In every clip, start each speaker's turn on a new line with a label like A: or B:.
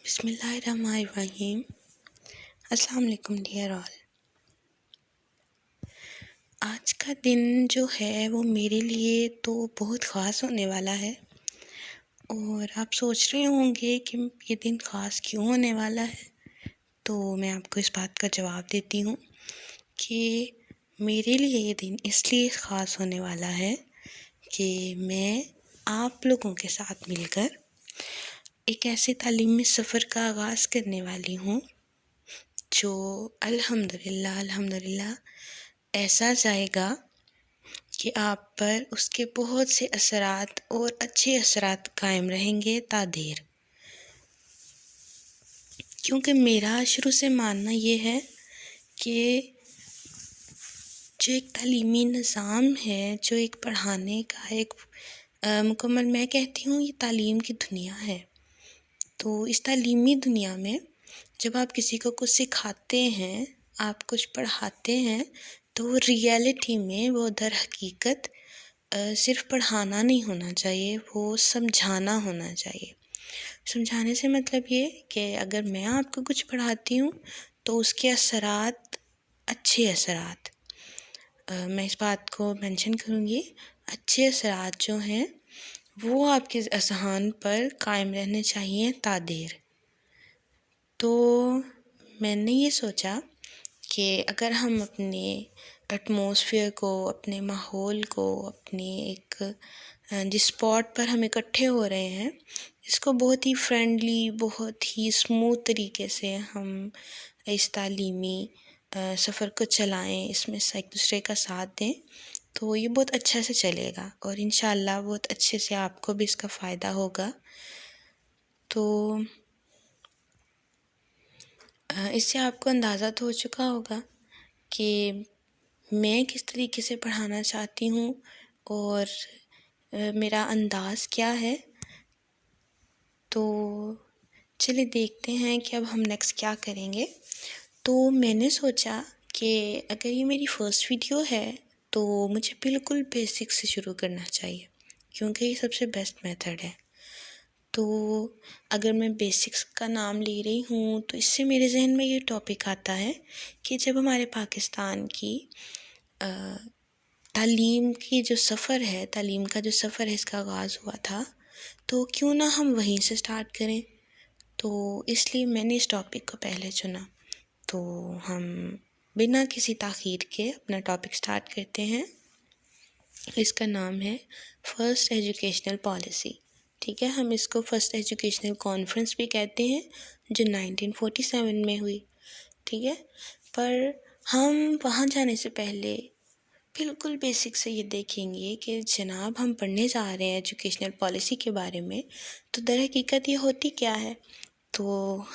A: بسم اللہ الرحمن الرحیم۔ السلام علیکم ڈیئر آل۔ آج کا دن جو ہے وہ میرے لیے تو بہت خاص ہونے والا ہے، اور آپ سوچ رہے ہوں گے کہ یہ دن خاص کیوں ہونے والا ہے، تو میں آپ کو اس بات کا جواب دیتی ہوں کہ میرے لیے یہ دن اس لیے خاص ہونے والا ہے کہ میں آپ لوگوں کے ساتھ مل کر ایک ایسے تعلیمی سفر کا آغاز کرنے والی ہوں جو الحمدللہ ایسا جائے گا کہ آپ پر اس کے بہت سے اثرات اور اچھے اثرات قائم رہیں گے تا دیر۔ کیونکہ میرا شروع سے ماننا یہ ہے کہ جو ایک تعلیمی نظام ہے، جو ایک پڑھانے کا ایک مکمل، میں کہتی ہوں یہ تعلیم کی دنیا ہے، تو اس تعلیمی دنیا میں جب آپ کسی کو کچھ سکھاتے ہیں، آپ کچھ پڑھاتے ہیں، تو ریئلٹی میں وہ در حقیقت صرف پڑھانا نہیں ہونا چاہیے، وہ سمجھانا ہونا چاہیے۔ سمجھانے سے مطلب یہ کہ اگر میں آپ کو کچھ پڑھاتی ہوں تو اس کے اثرات، اچھے اثرات، میں اس بات کو مینشن کروں گی، اچھے اثرات جو ہیں وہ آپ کے اذہان پر قائم رہنے چاہیے تا دیر۔ تو میں نے یہ سوچا کہ اگر ہم اپنے ایٹماسفیئر کو، اپنے ماحول کو، اپنے ایک جس اسپاٹ پر ہم اکٹھے ہو رہے ہیں، اس کو بہت ہی فرینڈلی، بہت ہی اسموتھ طریقے سے ہم اس تعلیمی سفر کو چلائیں، اس میں ایک دوسرے کا ساتھ دیں، تو یہ بہت اچھا سے چلے گا، اور انشاءاللہ بہت اچھے سے آپ کو بھی اس کا فائدہ ہوگا۔ تو اس سے آپ کو اندازہ تو ہو چکا ہوگا کہ میں کس طریقے سے پڑھانا چاہتی ہوں اور میرا انداز کیا ہے۔ تو چلیے دیکھتے ہیں کہ اب ہم نیکسٹ کیا کریں گے۔ تو میں نے سوچا کہ اگر یہ میری فرسٹ ویڈیو ہے تو مجھے بالکل بیسک سے شروع کرنا چاہیے، کیونکہ یہ سب سے بیسٹ میتھڈ ہے۔ تو اگر میں بیسکس کا نام لے رہی ہوں تو اس سے میرے ذہن میں یہ ٹاپک آتا ہے کہ جب ہمارے پاکستان کی تعلیم کی جو سفر ہے، تعلیم کا جو سفر ہے، اس کا آغاز ہوا تھا، تو کیوں نہ ہم وہیں سے سٹارٹ کریں۔ تو اس لیے میں نے اس ٹاپک کو پہلے چنا۔ تو ہم بنا کسی تاخیر کے اپنا ٹاپک سٹارٹ کرتے ہیں۔ اس کا نام ہے فرسٹ ایجوکیشنل پالیسی۔ ٹھیک ہے، ہم اس کو فرسٹ ایجوکیشنل کانفرنس بھی کہتے ہیں، جو 1947 میں ہوئی۔ ٹھیک ہے، پر ہم وہاں جانے سے پہلے بالکل بیسک سے یہ دیکھیں گے کہ جناب ہم پڑھنے جا رہے ہیں ایجوکیشنل پالیسی کے بارے میں، تو در حقیقت یہ ہوتی کیا ہے۔ تو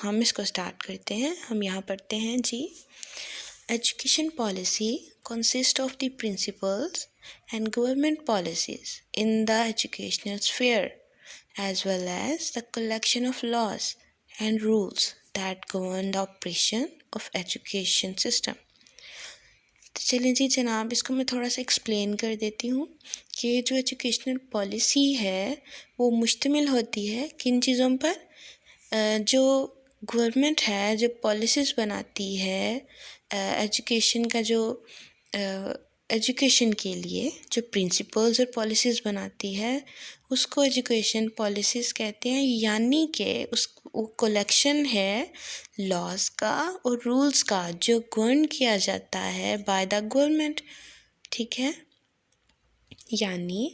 A: ہم اس کو سٹارٹ کرتے ہیں۔ ہم یہاں پڑھتے ہیں جی، education policy consist of the principles and government policies in the educational sphere, as well as the collection of laws and rules that govern the operation of education system۔ تو چلیں جی جناب، اس کو میں تھوڑا سا ایکسپلین کر دیتی ہوں کہ جو ایجوکیشنل پالیسی ہے وہ مشتمل ہوتی ہے کن چیزوں پر۔ جو گورنمنٹ ہے، جو پالیسیز بناتی ہے ایجوکیشن کا، جو ایجوکیشن کے لیے جو پرنسپلز اور پالیسیز بناتی ہے، اس کو ایجوکیشن پالیسیز کہتے ہیں، یعنی کہ اس وہ کلیکشن ہے لاز کا اور رولز کا جو گورن کیا جاتا ہے بائی دا گورنمنٹ۔ ٹھیک ہے، یعنی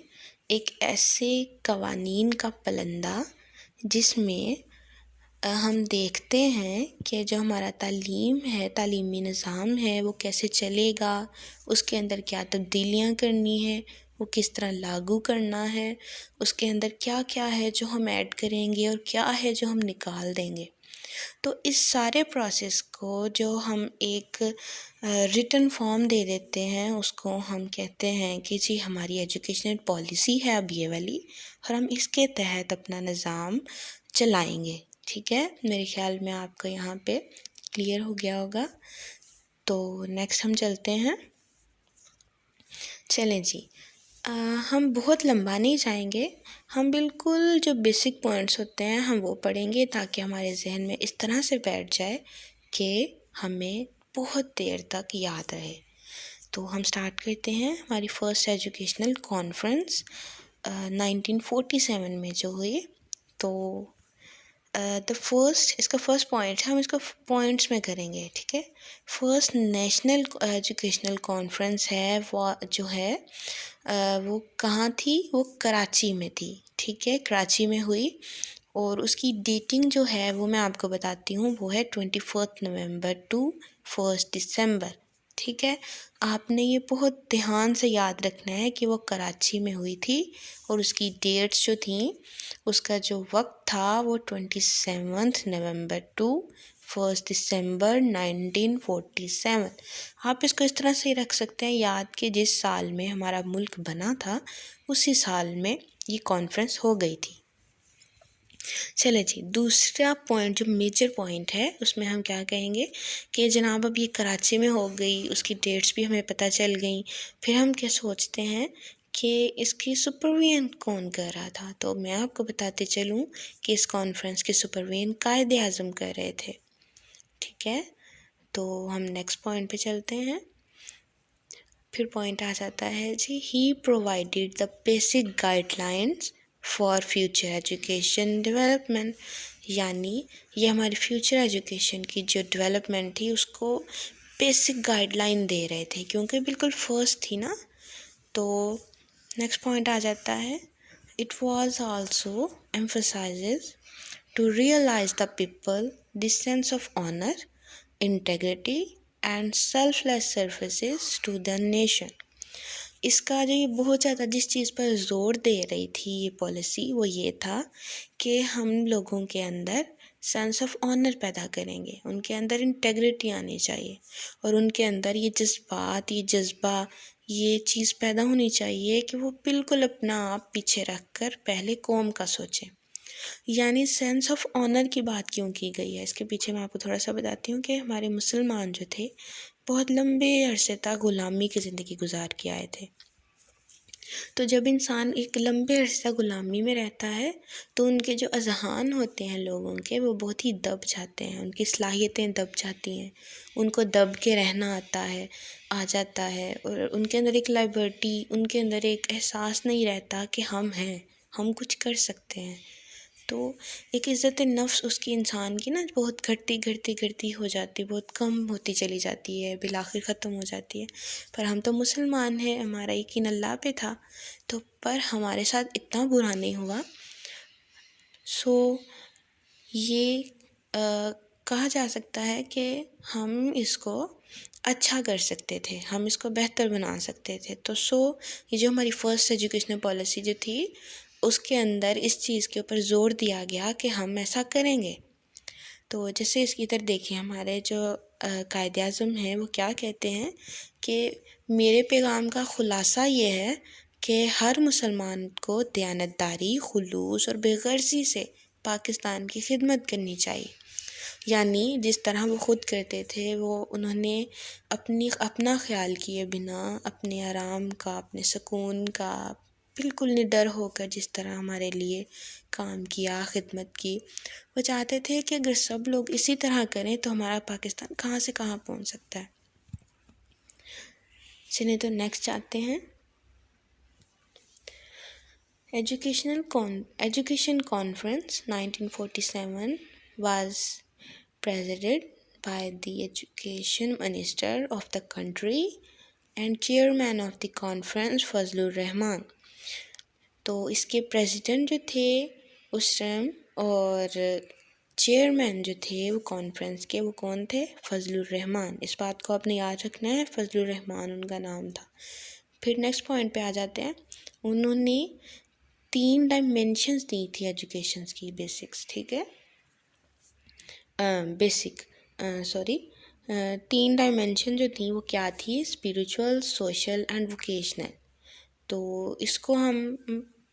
A: ایک ایسے قوانین کا پلندہ جس میں ہم دیکھتے ہیں کہ جو ہمارا تعلیم ہے، تعلیمی نظام ہے، وہ کیسے چلے گا، اس کے اندر کیا تبدیلیاں کرنی ہے، وہ کس طرح لاگو کرنا ہے، اس کے اندر کیا کیا ہے جو ہم ایڈ کریں گے اور کیا ہے جو ہم نکال دیں گے۔ تو اس سارے پروسیس کو جو ہم ایک ریٹن فارم دے دیتے ہیں، اس کو ہم کہتے ہیں کہ جی ہماری ایجوکیشنل پالیسی ہے اب یہ والی، اور ہم اس کے تحت اپنا نظام چلائیں گے۔ ٹھیک ہے، میرے خیال میں آپ کو یہاں پہ کلیئر ہو گیا ہوگا۔ تو نیکسٹ ہم چلتے ہیں۔ چلیں جی، ہم بہت لمبا نہیں جائیں گے، ہم بالکل جو بیسک پوائنٹس ہوتے ہیں ہم وہ پڑھیں گے تاکہ ہمارے ذہن میں اس طرح سے بیٹھ جائے کہ ہمیں بہت دیر تک یاد رہے۔ تو ہم سٹارٹ کرتے ہیں۔ ہماری فرسٹ ایجوکیشنل کانفرنس 1947 میں جو ہوئی، تو اس کا فرسٹ پوائنٹ ہے، ہم اس کو پوائنٹس میں کریں گے، ٹھیک ہے۔ فرسٹ نیشنل ایجوکیشنل کانفرنس ہے وہ جو ہے وہ کہاں تھی؟ وہ کراچی میں تھی، ٹھیک ہے، کراچی میں ہوئی، اور اس کی ڈیٹنگ جو ہے وہ میں آپ کو بتاتی ہوں، وہ ہے 21 نومبر ٹو 1 دسمبر، ٹھیک ہے۔ آپ نے یہ بہت دھیان سے یاد رکھنا ہے کہ وہ کراچی میں ہوئی تھی، اور اس کی ڈیٹس جو تھیں، اس کا جو وقت تھا وہ 27 نومبر ٹو 1 دسمبر 1947۔ آپ اس کو اس طرح سے رکھ سکتے ہیں یاد کہ جس سال میں ہمارا ملک بنا تھا اسی سال میں یہ کانفرنس ہو گئی تھی۔ چلے جی، دوسرا پوائنٹ جو میجر پوائنٹ ہے اس میں ہم کیا کہیں گے کہ جناب اب یہ کراچی میں ہو گئی، اس کی ڈیٹس بھی ہمیں پتہ چل گئیں، پھر ہم کیا سوچتے ہیں کہ اس کی سپروین کون کر رہا تھا؟ تو میں آپ کو بتاتے چلوں کہ اس کانفرنس کی سپروین قائد اعظم کر رہے تھے، ٹھیک ہے۔ تو ہم نیکسٹ پوائنٹ پہ چلتے ہیں۔ پھر پوائنٹ آ جاتا ہے جی، he provided the basic guidelines for future education development, یعنی یہ ہماری فیوچر ایجوکیشن کی جو ڈیولپمنٹ تھی اس کو بیسک گائیڈ لائن دے رہے تھے، کیونکہ بالکل فرسٹ تھی نا۔ تو نیکسٹ پوائنٹ آ جاتا ہے، it was also emphasizes to realize the people the sense of honor, integrity and selfless services to the nation۔ اس کا جو یہ بہت زیادہ جس چیز پر زور دے رہی تھی یہ پالیسی، وہ یہ تھا کہ ہم لوگوں کے اندر سینس آف آنر پیدا کریں گے، ان کے اندر انٹیگریٹی آنی چاہیے، اور ان کے اندر یہ جذبات، یہ جذبہ، یہ چیز پیدا ہونی چاہیے کہ وہ بالکل اپنا آپ پیچھے رکھ کر پہلے قوم کا سوچیں۔ یعنی سینس آف آنر کی بات کیوں کی گئی ہے، اس کے پیچھے میں آپ کو تھوڑا سا بتاتی ہوں کہ ہمارے مسلمان جو تھے بہت لمبے عرصے تک غلامی کی زندگی گزار کے آئے تھے۔ تو جب انسان ایک لمبے عرصہ غلامی میں رہتا ہے تو ان کے جو اذہان ہوتے ہیں لوگوں کے وہ بہت ہی دب جاتے ہیں، ان کی صلاحیتیں دب جاتی ہیں، ان کو دب کے رہنا آ جاتا ہے، اور ان کے اندر ایک لائبرٹی، ان کے اندر ایک احساس نہیں رہتا کہ ہم ہیں، ہم کچھ کر سکتے ہیں۔ تو ایک عزت نفس اس کی انسان کی نا بہت گھٹتی ہو جاتی، بہت کم ہوتی چلی جاتی ہے، بالآخر ختم ہو جاتی ہے۔ پر ہم تو مسلمان ہیں، ہمارا یقین اللہ پہ تھا، تو پر ہمارے ساتھ اتنا برا نہیں ہوا۔ یہ کہا جا سکتا ہے کہ ہم اس کو اچھا کر سکتے تھے، ہم اس کو بہتر بنا سکتے تھے۔ تو یہ جو ہماری فرسٹ ایجوکیشنل پالیسی جو تھی اس کے اندر اس چیز کے اوپر زور دیا گیا کہ ہم ایسا کریں گے۔ تو جیسے اس کی ادھر دیکھیں، ہمارے جو قائد اعظم ہیں وہ کیا کہتے ہیں کہ میرے پیغام کا خلاصہ یہ ہے کہ ہر مسلمان کو دیانتداری، خلوص اور بے غرضی سے پاکستان کی خدمت کرنی چاہیے۔ یعنی جس طرح وہ خود کرتے تھے، انہوں نے اپنا خیال کیے بنا، اپنے آرام کا، اپنے سکون کا، بالکل نڈر ہو کر جس طرح ہمارے لیے کام کیا، خدمت کی۔ وہ چاہتے تھے کہ اگر سب لوگ اسی طرح کریں تو ہمارا پاکستان کہاں سے کہاں پہنچ سکتا ہے۔ چلیں تو نیکسٹ چاہتے ہیں، education conference 1947 was presided by the Education Minister of the country and Chairman of the conference فضل الرحمان۔ تو اس کے پریزیڈنٹ جو تھے اس ٹائم اور چیئرمین جو تھے وہ کانفرنس کے، وہ کون تھے؟ فضل الرحمان۔ اس بات کو آپ نے یاد رکھنا ہے، فضل الرحمان ان کا نام تھا۔ پھر نیکسٹ پوائنٹ پہ آ جاتے ہیں، انہوں نے 3 ڈائمینشنز دی تھی ایجوکیشنز کی، بیسکس، ٹھیک ہے، 3 ڈائمینشن جو تھیں وہ کیا تھی؟ Spiritual, social and vocational. تو اس کو ہم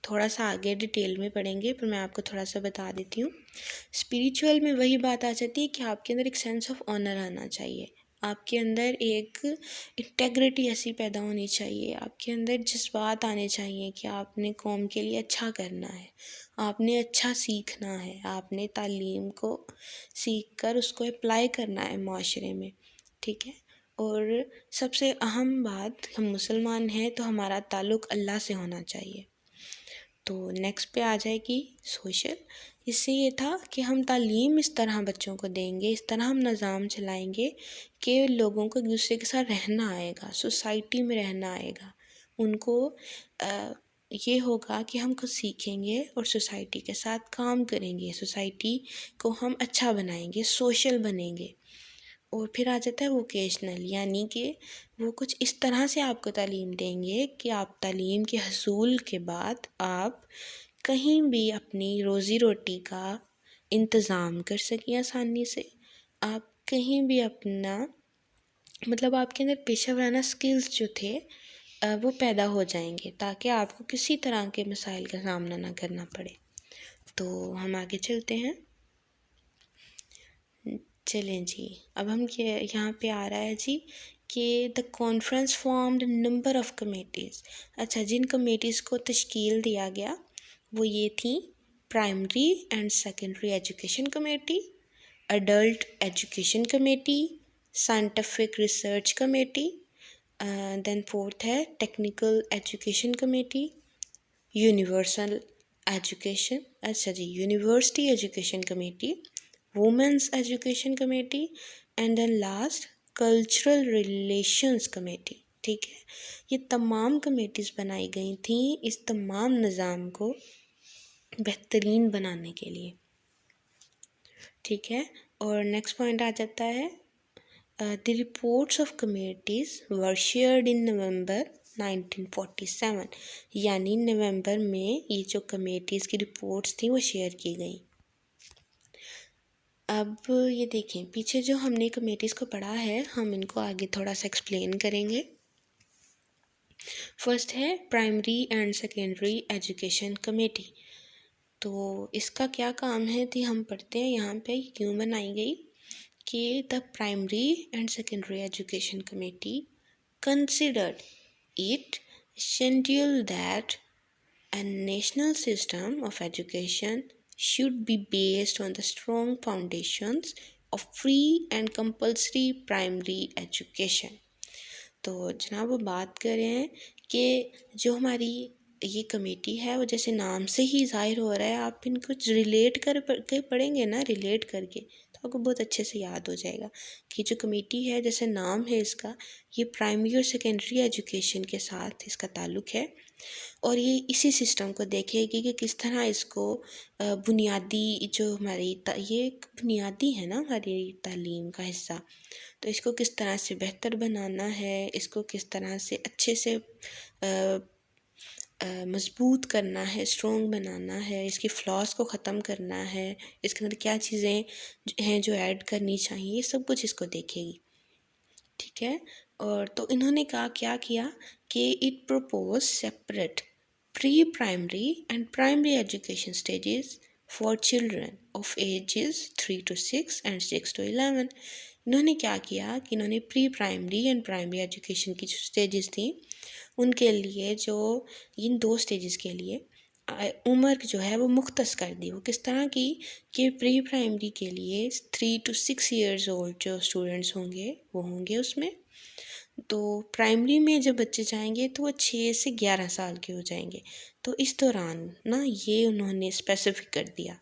A: تھوڑا سا آگے ڈیٹیل میں پڑھیں گے، پر میں آپ کو تھوڑا سا بتا دیتی ہوں۔ اسپریچول میں وہی بات آ جاتی ہے کہ آپ کے اندر ایک سینس آف آنر آنا چاہیے، آپ کے اندر ایک انٹیگریٹی ایسی پیدا ہونی چاہیے، آپ کے اندر جذبات آنے چاہیے کہ آپ نے قوم کے لیے اچھا کرنا ہے، آپ نے اچھا سیکھنا ہے، آپ نے تعلیم کو سیکھ کر اس کو اپلائی کرنا ہے معاشرے میں، ٹھیک ہے۔ اور سب سے اہم بات، ہم مسلمان ہیں تو ہمارا تعلق اللہ سے ہونا چاہیے۔ تو نیکسٹ پہ آ جائے گی سوشل۔ اس سے یہ تھا کہ ہم تعلیم اس طرح بچوں کو دیں گے، اس طرح ہم نظام چلائیں گے کہ لوگوں کو ایک دوسرے کے ساتھ رہنا آئے گا، سوسائٹی میں رہنا آئے گا، ان کو یہ ہوگا کہ ہم کچھ سیکھیں گے اور سوسائٹی کے ساتھ کام کریں گے، سوسائٹی کو ہم اچھا بنائیں گے، سوشل بنیں گے۔ اور پھر آ جاتا ہے ووکیشنل، یعنی کہ وہ کچھ اس طرح سے آپ کو تعلیم دیں گے کہ آپ تعلیم کے حصول کے بعد آپ کہیں بھی اپنی روزی روٹی کا انتظام کر سکیں آسانی سے، آپ کہیں بھی اپنا مطلب آپ کے اندر پیشہ ورانہ سکلز جو تھے وہ پیدا ہو جائیں گے، تاکہ آپ کو کسی طرح کے مسائل کا سامنا نہ کرنا پڑے۔ تو ہم آگے چلتے ہیں، چلیں جی۔ اب ہم یہاں پہ آ رہا ہے جی کہ the conference formed number of committees. اچھا، جن کمیٹیز کو تشکیل دیا گیا وہ یہ تھیں: primary and secondary education committee, adult education committee, scientific research committee, then fourth ہے technical education committee, universal education, اچھا جی، university education committee, women's education committee, and then last cultural relations committee, ٹھیک ہے۔ یہ تمام کمیٹیز بنائی گئی تھیں اس تمام نظام کو بہترین بنانے کے لیے، ٹھیک ہے۔ اور نیکسٹ پوائنٹ آ جاتا ہے the reports of committees were shared in November 1947، یعنی نومبر میں یہ جو کمیٹیز کی رپورٹس تھیں وہ شیئر کی گئیں۔ اب یہ دیکھیں، پیچھے جو ہم نے کمیٹیز کو پڑھا ہے ہم ان کو آگے تھوڑا سا ایکسپلین کریں گے۔ فرسٹ ہے primary and secondary education committee. تو اس کا کیا کام ہے تھی ہم پڑھتے ہیں یہاں پہ کیوں بنائی گئی کہ the primary and secondary education committee considered it essential that a national system of education should be based on the strong foundations of free and compulsory primary education۔ تو جناب وہ بات کر رہے ہیں کہ جو ہماری یہ کمیٹی ہے وہ جیسے نام سے ہی ظاہر ہو رہا ہے، آپ ان کو ریلیٹ کر کے پڑھیں گے نا، ریلیٹ کر کے تو آپ کو بہت اچھے سے یاد ہو جائے گا کہ جو کمیٹی ہے جیسے نام ہے اس کا، یہ پرائمری اور سیکنڈری ایجوکیشن کے ساتھ اس کا تعلق ہے، اور یہ اسی سسٹم کو دیکھے گی کہ کس طرح اس کو بنیادی جو ہماری یہ ایک بنیادی ہے نا ہماری تعلیم کا حصہ، تو اس کو کس طرح سے بہتر بنانا ہے، اس کو کس طرح سے اچھے سے مضبوط کرنا ہے، اسٹرونگ بنانا ہے، اس کی فلاز کو ختم کرنا ہے، اس کے اندر کیا چیزیں ہیں جو ایڈ کرنی چاہیے، یہ سب کچھ اس کو دیکھے گی، ٹھیک ہے۔ اور تو انہوں نے کیا کیا کہ it propose separate pre primary and primary education stages for children of ages 3 to 6 and 6 to 11۔ انہوں نے کیا کیا کہ انہوں نے پری پرائمری اینڈ پرائمری ایجوکیشن کی جو اسٹیجز تھیں ان کے لیے، جو ان 2 اسٹیجز کے لیے عمر جو ہے وہ مختص کر دی۔ وہ کس طرح کی کہ پری پرائمری کے لیے 3 to 6 ایئرز اولڈ جو اسٹوڈنٹس ہوں گے وہ ہوں گے اس میں، تو پرائمری میں جب بچے جائیں گے تو وہ 6 سے 11 سال کے ہو جائیں گے، تو اس دوران نا یہ انہوں نے اسپیسیفک کر دیا۔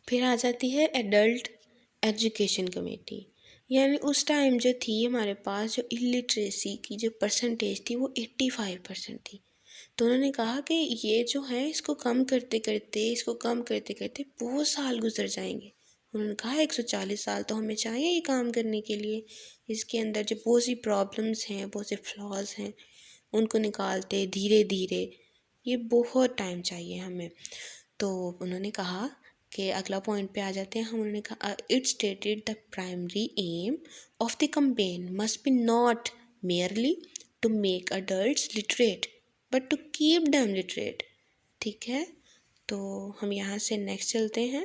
A: پھر آ جاتی ہے ایڈلٹ ایجوکیشن کمیٹی، یعنی اس ٹائم جو تھی ہمارے پاس جو الٹریسی کی جو پرسنٹیج تھی وہ 85% تھی، تو انہوں نے کہا کہ یہ جو ہے اس کو کم کرتے کرتے بہت سال گزر جائیں گے۔ انہوں نے کہا 140 سال تو ہمیں چاہیے یہ کام کرنے کے لیے، اس کے اندر جو بہت سی پرابلمس ہیں، بہت سے فلاز ہیں، ان کو نکالتے دھیرے دھیرے، یہ بہت ٹائم چاہیے ہمیں۔ تو انہوں نے کہا کہ اگلا پوائنٹ پہ آ جاتے ہیں ہم، انہوں نے کہا it stated the primary aim of the campaign must be not merely to make adults literate but to keep them literate, ٹھیک ہے۔ تو ہم یہاں سے نیکسٹ چلتے ہیں۔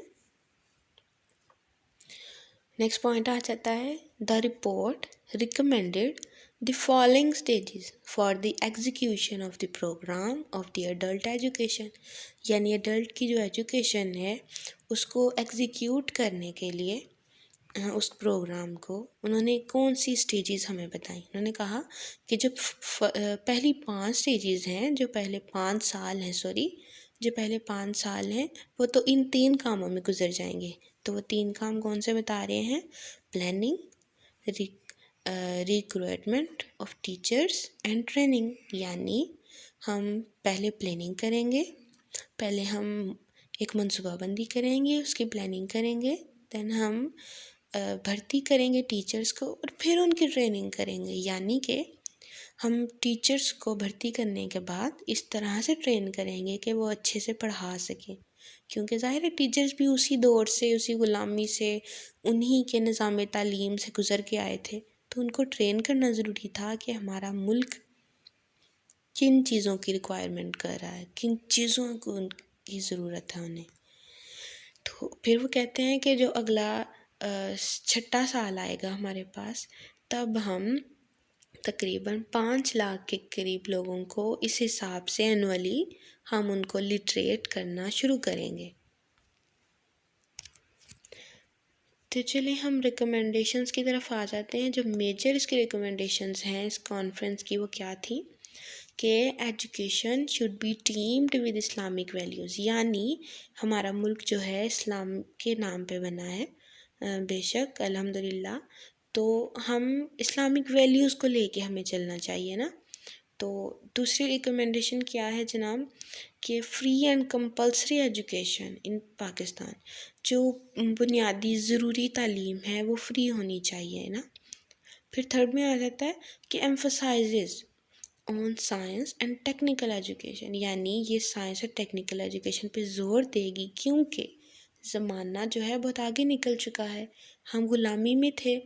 A: نیکسٹ پوائنٹ آ جاتا ہے the report recommended the following stages for the execution of the programme of the adult education, یعنی ایڈلٹ کی جو ایجوکیشن ہے اس کو ایگزیکیوٹ کرنے کے لیے اس پروگرام کو انہوں نے کون سی اسٹیجز ہمیں بتائیں. انہوں نے کہا کہ جو پہلی 5 اسٹیجز ہیں، جو پہلے 5 سال ہیں جو پہلے 5 سال ہیں وہ تو ان 3 کاموں میں گزر جائیں گے. تو وہ 3 کام کون سے بتا رہے ہیں؟ Planning, recruitment of teachers and training. یعنی ہم پہلے پلاننگ کریں گے، پہلے ہم ایک منصوبہ بندی کریں گے، اس کی پلاننگ کریں گے، دین ہم بھرتی کریں گے ٹیچرس کو اور پھر ان کی ٹریننگ کریں گے. یعنی کہ ہم ٹیچرس کو بھرتی کرنے کے بعد اس طرح سے ٹرین کریں گے کہ وہ اچھے سے پڑھا سکیں، کیونکہ ظاہر ہے ٹیچرس بھی اسی دور سے، اسی غلامی سے، انہی کے نظام تعلیم سے گزر کے آئے تھے، تو ان کو ٹرین کرنا ضروری تھا کہ ہمارا ملک کن چیزوں کی ریکوائرمنٹ کر رہا ہے، کن چیزوں کو ان کی ضرورت ہے انہیں. تو پھر وہ کہتے ہیں کہ جو اگلا 6 سال آئے گا ہمارے پاس، تب ہم تقریباً 5 لاکھ کے قریب لوگوں کو اس حساب سے اینولی ہم ان کو لٹریٹ کرنا شروع کریں گے. تو چلیں ہم ریکمنڈیشنز کی طرف آ جاتے ہیں. جو میجر اس کی ریکمنڈیشنز ہیں اس کانفرنس کی، وہ کیا تھی کہ education should be teamed with Islamic values. یعنی ہمارا ملک جو ہے اسلام کے نام پہ بنا ہے، بے شک الحمدللہ، تو ہم اسلامک ویلیوز کو لے کے ہمیں چلنا چاہیے نا. تو دوسری ریکمنڈیشن کیا ہے جناب کہ فری اینڈ کمپلسری ایجوکیشن ان پاکستان. جو بنیادی ضروری تعلیم ہے وہ فری ہونی چاہیے نا. پھر تھرڈ میں آ جاتا ہے کہ emphasizes on science and technical education. یعنی یہ سائنس اور ٹیکنیکل ایجوکیشن پہ زور دے گی، کیونکہ زمانہ جو ہے بہت آگے نکل چکا ہے. ہم غلامی میں تھے،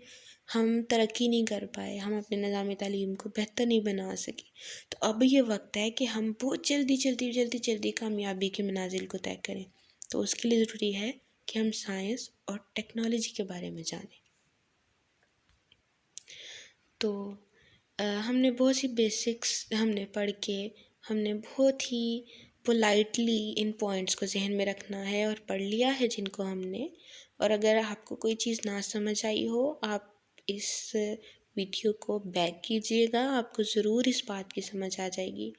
A: ہم ترقی نہیں کر پائے، ہم اپنے نظام تعلیم کو بہتر نہیں بنا سکے. تو اب یہ وقت ہے کہ ہم بہت جلدی کامیابی کے منازل کو طے کریں. تو اس کے لیے ضروری ہے کہ ہم سائنس اور ٹیکنالوجی کے بارے میں جانیں. تو ہم نے بہت سی بیسکس ہم نے پڑھ کے، ہم نے بہت ہی پولائٹلی ان پوائنٹس کو ذہن میں رکھنا ہے اور پڑھ لیا ہے جن کو ہم نے. اور اگر آپ کو کوئی چیز نہ سمجھ آئی ہو، آپ اس ویڈیو کو بیک کیجئے گا، آپ کو ضرور اس بات کی سمجھ آ جائے گی.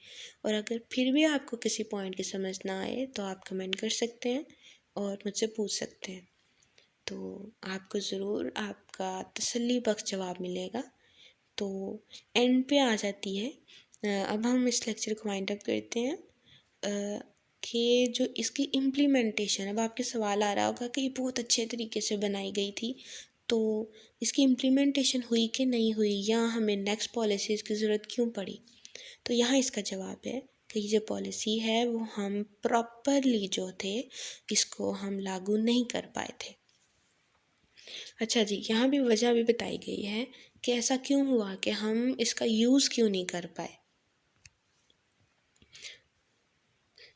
A: اور اگر پھر بھی آپ کو کسی پوائنٹ کی سمجھ نہ آئے تو آپ کمنٹ کر سکتے ہیں اور مجھ سے پوچھ سکتے ہیں، تو آپ کو ضرور آپ کا تسلی بخش جواب ملے گا. تو اینڈ پہ آ جاتی ہے، اب ہم اس لیکچر کو وائنڈ اپ کرتے ہیں کہ جو اس کی امپلیمنٹیشن، اب آپ کے سوال آ رہا ہوگا کہ یہ بہت اچھے طریقے سے بنائی گئی تھی، تو اس کی امپلیمنٹیشن ہوئی کہ نہیں ہوئی، یا ہمیں نیکسٹ پالیسیز کی ضرورت کیوں پڑی. تو یہاں اس کا جواب ہے کہ یہ جو پالیسی ہے وہ ہم پراپرلی جو تھے اس کو ہم لاگو نہیں کر پائے تھے. اچھا جی، یہاں بھی وجہ بھی بتائی گئی ہے کہ ایسا کیوں ہوا کہ ہم اس کا یوز کیوں نہیں کر پائے.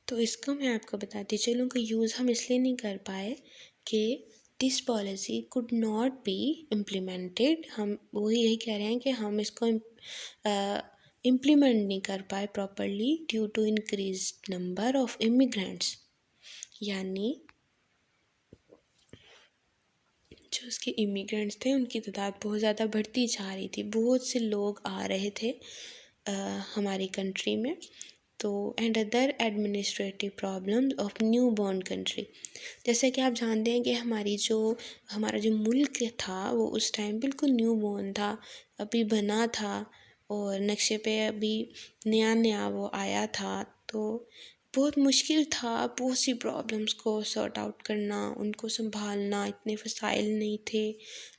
A: تو اس کو میں آپ کو بتاتی چلوں کہ یوز ہم اس لیے نہیں کر پائے کہ this policy could not be implemented. ہم وہی یہی کہہ رہے ہیں کہ ہم اس کو امپلیمنٹ نہیں کر پائے properly due to increase number of immigrants. یعنی جو اس کے امیگرینٹس تھے ان کی تعداد بہت زیادہ بڑھتی جا رہی تھی، بہت سے لوگ آ رہے تھے ہماری کنٹری میں. تو and other administrative problem of new born country. جیسے کہ آپ جانتے ہیں کہ ہمارا جو ملک تھا وہ اس ٹائم بالکل نیو بورن تھا، ابھی بنا تھا اور نقشے پہ ابھی نیا وہ آیا تھا. تو بہت مشکل تھا بہت سی پرابلمس کو سارٹ آؤٹ کرنا، ان کو سنبھالنا. اتنے وسائل نہیں تھے،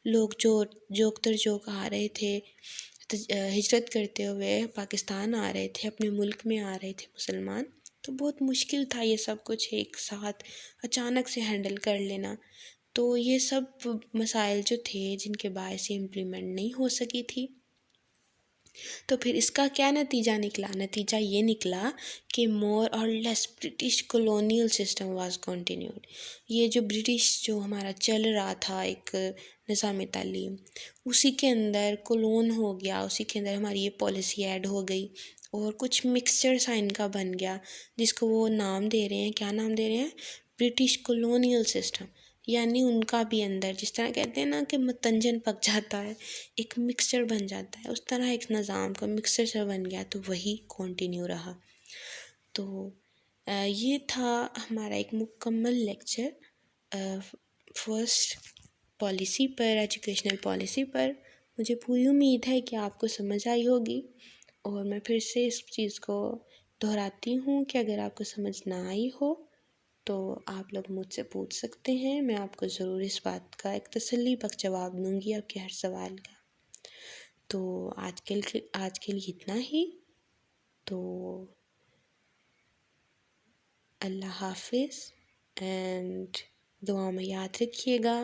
A: لوگ جوک تر جوک آ رہے تھے، ہجرت کرتے ہوئے پاکستان آ رہے تھے، اپنے ملک میں آ رہے تھے مسلمان. تو بہت مشکل تھا یہ سب کچھ ایک ساتھ اچانک سے ہینڈل کر لینا. تو یہ سب مسائل جو تھے جن کے باعث امپلیمنٹ نہیں ہو سکی تھی. تو پھر اس کا کیا نتیجہ نکلا؟ نتیجہ یہ نکلا کہ more or less British colonial system was continued. یہ جو برٹش جو ہمارا چل رہا تھا ایک نظام تعلیم، اسی کے اندر کلون ہو گیا، اسی کے اندر ہماری یہ پالیسی ایڈ ہو گئی اور کچھ مکسچر سا ان کا بن گیا، جس کو وہ نام دے رہے ہیں، کیا نام دے رہے ہیں؟ British colonial system. یعنی ان کا بھی اندر جس طرح کہتے ہیں نا کہ متنجن پک جاتا ہے، ایک مکسچر بن جاتا ہے، اس طرح ایک نظام کا مکسچر سا بن گیا، تو وہی کنٹینیو رہا. تو یہ تھا ہمارا ایک مکمل لیکچر فرسٹ پالیسی پر، ایجوکیشنل پالیسی پر. مجھے پوری امید ہے کہ آپ کو سمجھ آئی ہوگی، اور میں پھر سے اس چیز کو دہراتی ہوں کہ اگر آپ کو سمجھ نہ آئی ہو تو آپ لوگ مجھ سے پوچھ سکتے ہیں. میں آپ کو ضرور اس بات کا ایک تسلی بخش جواب دوں گی آپ کے ہر سوال کا. تو آج کے لیے اتنا ہی. تو اللہ حافظ، اینڈ دعا میں یاد رکھیے گا.